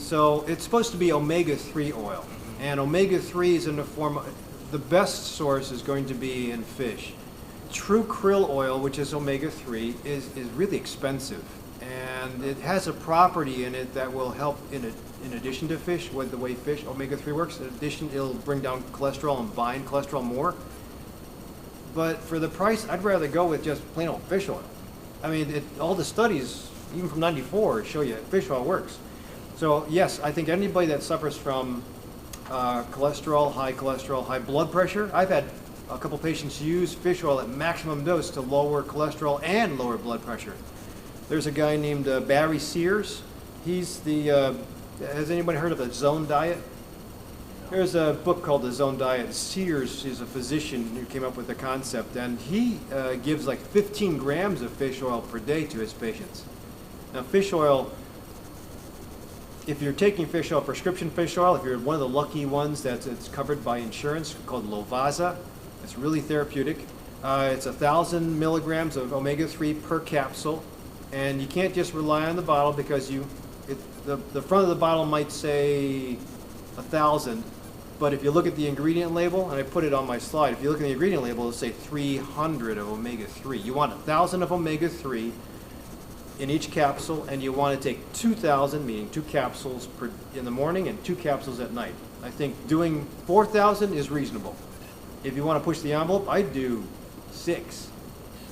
So it's supposed to be omega-3 oil, and omega-3 is in the form of, the best source is going to be in fish. True krill oil, which is omega-3, is really expensive, and it has a property in it that will help in addition to fish, with the way fish omega-3 works. In addition, it'll bring down cholesterol and bind cholesterol more. But for the price, I'd rather go with just plain old fish oil. I mean, all the studies, even from '94, show you fish oil works. So yes, I think anybody that suffers from cholesterol, high blood pressure, I've had a couple patients use fish oil at maximum dose to lower cholesterol and lower blood pressure. There's a guy named Barry Sears. He's the, has anybody heard of the Zone Diet? There's a book called The Zone Diet. Sears is a physician who came up with the concept, and he gives like 15 grams of fish oil per day to his patients. Now fish oil, if you're taking fish oil, prescription fish oil, if you're one of the lucky ones that's covered by insurance, called Lovastatin, it's really therapeutic. It's 1,000 milligrams of omega-3 per capsule, and you can't just rely on the bottle because the front of the bottle might say 1,000, but if you look at the ingredient label, and I put it on my slide, if you look at the ingredient label, it'll say 300 of omega-3. You want 1,000 of omega-3 in each capsule, and you want to take 2,000, meaning 2 capsules in the morning and 2 capsules at night. I think doing 4,000 is reasonable. If you want to push the envelope, I'd do 6.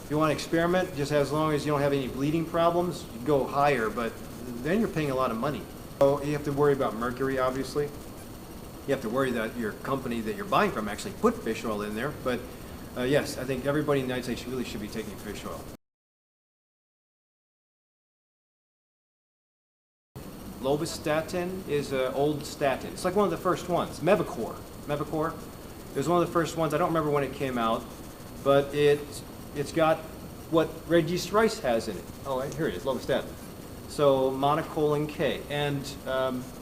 If you want to experiment, just as long as you don't have any bleeding problems, you go higher, but then you're paying a lot of money. So you have to worry about mercury, obviously. You have to worry that your company that you're buying from actually put fish oil in there. But yes, I think everybody in the United States really should be taking fish oil. Lovastatin is an old statin. It's like one of the first ones. Mevacor it was one of the first ones. I don't remember when it came out, but it's got what red yeast rice has in it. Oh, here it is, Lovastatin. So monocholine K, and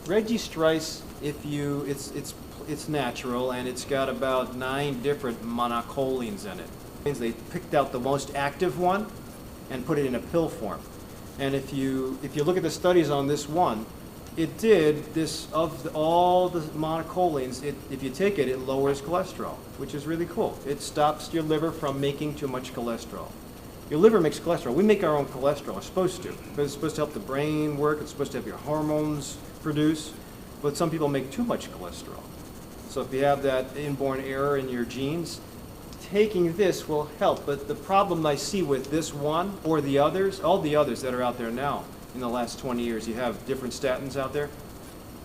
red yeast rice, it's natural, and it's got about 9 different monocholines in it. They picked out the most active one and put it in a pill form. And if you look at the studies on this one, it did this, of all the monocholine, if you take it, it lowers cholesterol, which is really cool. It stops your liver from making too much cholesterol. Your liver makes cholesterol. We make our own cholesterol. It's supposed to, because it's supposed to help the brain work. It's supposed to have your hormones produce. But some people make too much cholesterol. So if you have that inborn error in your genes, taking this will help. But the problem I see with this one or the others, all the others that are out there now in the last 20 years, you have different statins out there.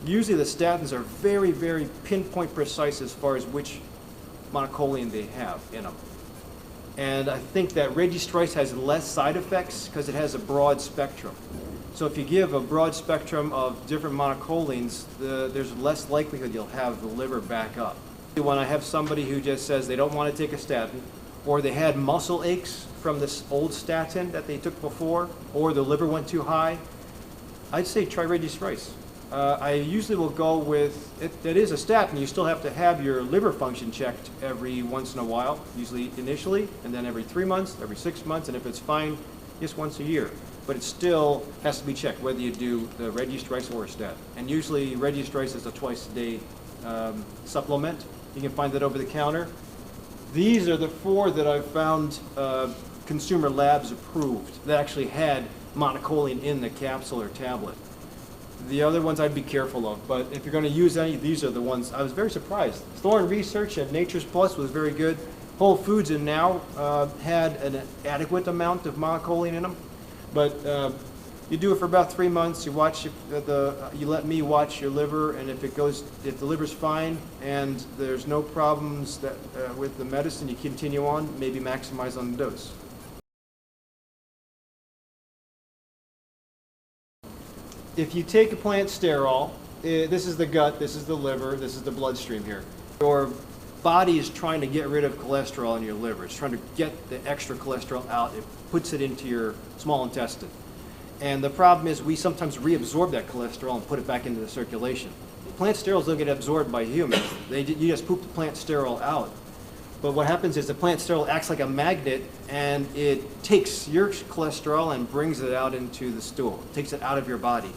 Usually the statins are very, very pinpoint precise as far as which monocholine they have in them. And I think that red yeast rice has less side effects because it has a broad spectrum. So if you give a broad spectrum of different monocholines, there's less likelihood you'll have the liver back up. When I have somebody who just says they don't want to take a statin, or they had muscle aches from this old statin that they took before, or the liver went too high, I'd say try red yeast rice. I usually will go with, it is a statin, you still have to have your liver function checked every once in a while, usually initially, and then every 3 months, every 6 months, and if it's fine, just once a year. But it still has to be checked whether you do the red yeast rice or a statin. And usually red yeast rice is a twice-a-day supplement. You can find that over the counter. These are the 4 that I've found consumer labs approved that actually had monocholine in the capsule or tablet. The other ones I'd be careful of, but if you're going to use any, these are the ones. I was very surprised. Thorne Research at Nature's Plus was very good. Whole Foods and Now had an adequate amount of monocholine in them, but you do it for about 3 months. You watch you let me watch your liver, and if the liver's fine and there's no problems with the medicine, you continue on. Maybe maximize on the dose. If you take a plant sterol, this is the gut, this is the liver, this is the bloodstream here. Your body is trying to get rid of cholesterol in your liver. It's trying to get the extra cholesterol out. It puts it into your small intestine. And the problem is we sometimes reabsorb that cholesterol and put it back into the circulation. Plant sterols don't get absorbed by humans. You just poop the plant sterol out. But what happens is the plant sterol acts like a magnet, and it takes your cholesterol and brings it out into the stool. It takes it out of your body.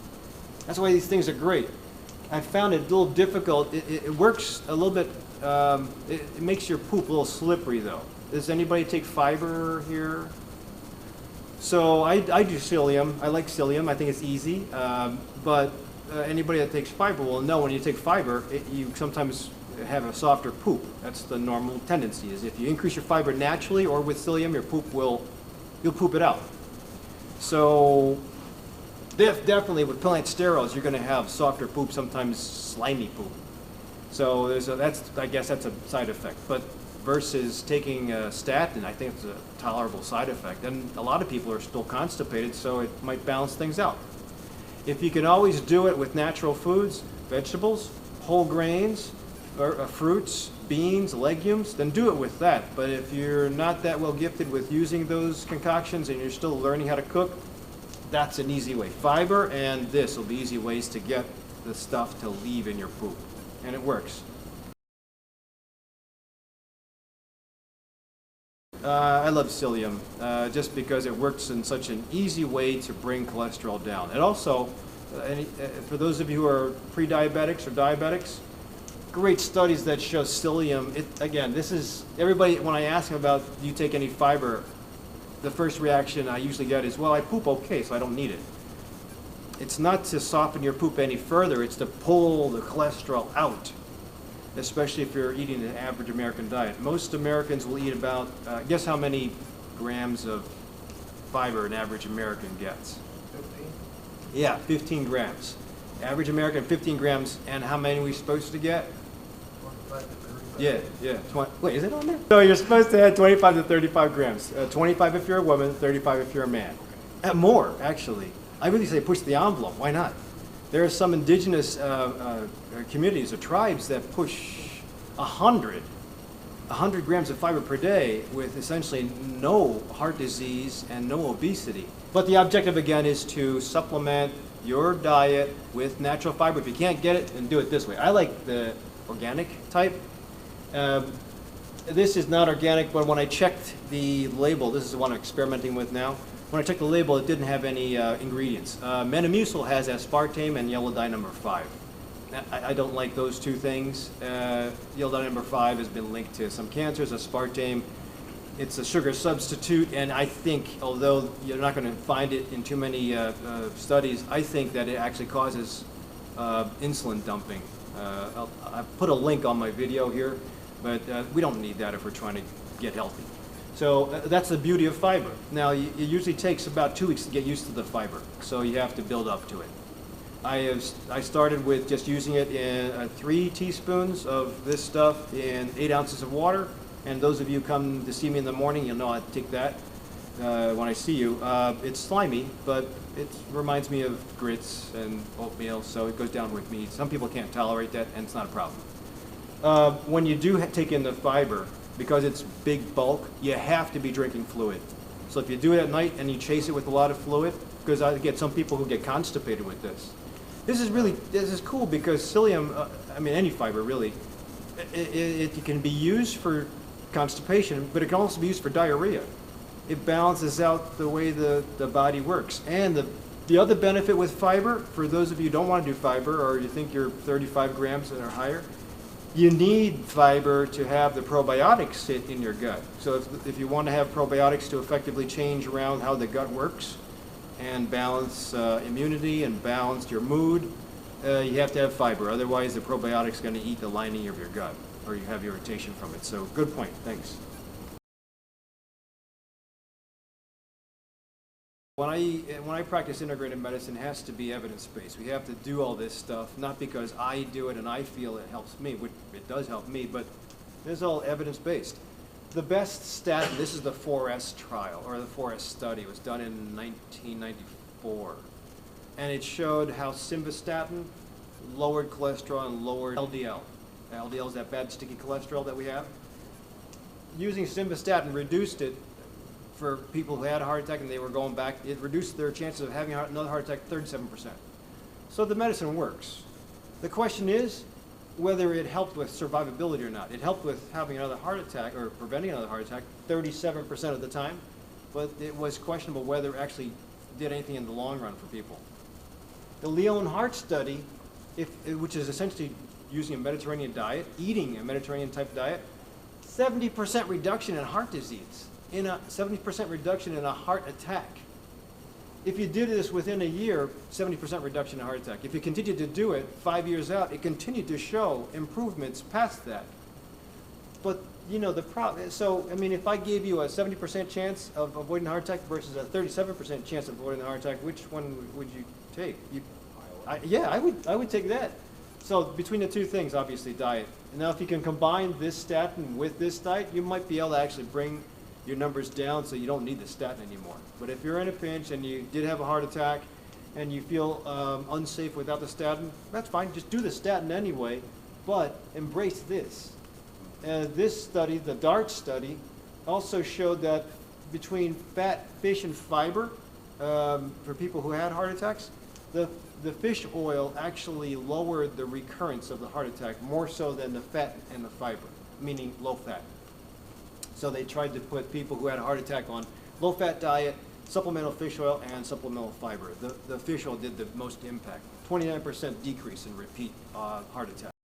That's why these things are great. I found it a little difficult. It works a little bit, it makes your poop a little slippery though. Does anybody take fiber here? So I do psyllium. I like psyllium. I think it's easy. But anybody that takes fiber will know when you take fiber, you sometimes have a softer poop. That's the normal tendency. Is if you increase your fiber naturally or with psyllium, your poop you'll poop it out. So definitely with plant sterols, you're going to have softer poop, sometimes slimy poop. So I guess that's a side effect. But versus taking a statin, I think it's a tolerable side effect. And a lot of people are still constipated, so it might balance things out. If you can always do it with natural foods, vegetables, whole grains, or, fruits, beans, legumes, then do it with that. But if you're not that well gifted with using those concoctions and you're still learning how to cook, that's an easy way. Fiber and this will be easy ways to get the stuff to leave in your poop. And it works. I love psyllium just because it works in such an easy way to bring cholesterol down. And also, for those of you who are pre-diabetics or diabetics, great studies that show psyllium. Again, this is everybody. When I ask them about do you take any fiber, the first reaction I usually get is, well, I poop okay, so I don't need it. It's not to soften your poop any further. It's to pull the cholesterol out, especially if you're eating an average American diet. Most Americans will eat about, guess how many grams of fiber an average American gets? 15? Yeah, 15 grams. Average American, 15 grams, and how many are we supposed to get? 25 to 35. Yeah. Wait, is it on there? No, you're supposed to have 25 to 35 grams. 25 if you're a woman, 35 if you're a man. More, actually. I really say push the envelope. Why not? There are some indigenous communities or tribes that push 100 grams of fiber per day with essentially no heart disease and no obesity. But the objective again is to supplement your diet with natural fiber. If you can't get it, then do it this way. I like the organic type. This is not organic, but when I checked the label, this is the one I'm experimenting with now. When I checked the label, it didn't have any ingredients. Metamucil has aspartame and yellow dye number 5. I don't like those two things. Yellow dye number 5 has been linked to some cancers. Aspartame, it's a sugar substitute, and I think, although you're not going to find it in too many studies, I think that it actually causes insulin dumping. I put a link on my video here, but we don't need that if we're trying to get healthy. So that's the beauty of fiber. Now, it usually takes about 2 weeks to get used to the fiber, so you have to build up to it. I started with just using it in 3 teaspoons of this stuff in 8 ounces of water, and those of you who come to see me in the morning, you'll know I take that when I see you. It's slimy, but it reminds me of grits and oatmeal, so it goes down with me. Some people can't tolerate that, and it's not a problem. When you do take in the fiber, because it's big bulk, you have to be drinking fluid. So if you do it at night and you chase it with a lot of fluid, because I get some people who get constipated with this. This is cool because psyllium, I mean any fiber really, it can be used for constipation, but it can also be used for diarrhea. It balances out the way the body works. And the other benefit with fiber, for those of you who don't want to do fiber or you think you're 35 grams or higher, you need fiber to have the probiotics sit in your gut. So if you want to have probiotics to effectively change around how the gut works and balance immunity and balance your mood, you have to have fiber. Otherwise, the probiotic's going to eat the lining of your gut, or you have irritation from it. So good point. Thanks. When I practice integrative medicine, it has to be evidence-based. We have to do all this stuff, not because I do it and I feel it helps me, which it does help me, but it's all evidence-based. The best statin, this is the 4S trial, or the 4S study. It was done in 1994. And it showed how simvastatin lowered cholesterol and lowered LDL. LDL is that bad sticky cholesterol that we have. Using simvastatin reduced it for people who had a heart attack and they were going back. It reduced their chances of having another heart attack 37%. So the medicine works. The question is whether it helped with survivability or not. It helped with having another heart attack or preventing another heart attack 37% of the time, but it was questionable whether it actually did anything in the long run for people. The Leon Heart study, which is essentially using a Mediterranean diet, eating a Mediterranean type diet, 70% reduction in heart disease, 70% reduction in a heart attack. If you did this within a year, 70% reduction in heart attack. If you continued to do it 5 years out, it continued to show improvements past that. But you know the problem. So I mean, if I gave you a 70% chance of avoiding a heart attack versus a 37% chance of avoiding a heart attack, which one would you take? Yeah, I would take that. So between the two things, obviously diet. And now if you can combine this statin with this diet, you might be able to actually bring your numbers down so you don't need the statin anymore. But if you're in a pinch and you did have a heart attack and you feel unsafe without the statin, that's fine. Just do the statin anyway, but embrace this. This study, the DrRic study, also showed that between fat, fish, and fiber, for people who had heart attacks, the fish oil actually lowered the recurrence of the heart attack more so than the fat and the fiber, meaning low fat. So they tried to put people who had a heart attack on low fat diet, supplemental fish oil, and supplemental fiber. The fish oil did the most impact, 29% decrease in repeat heart attack.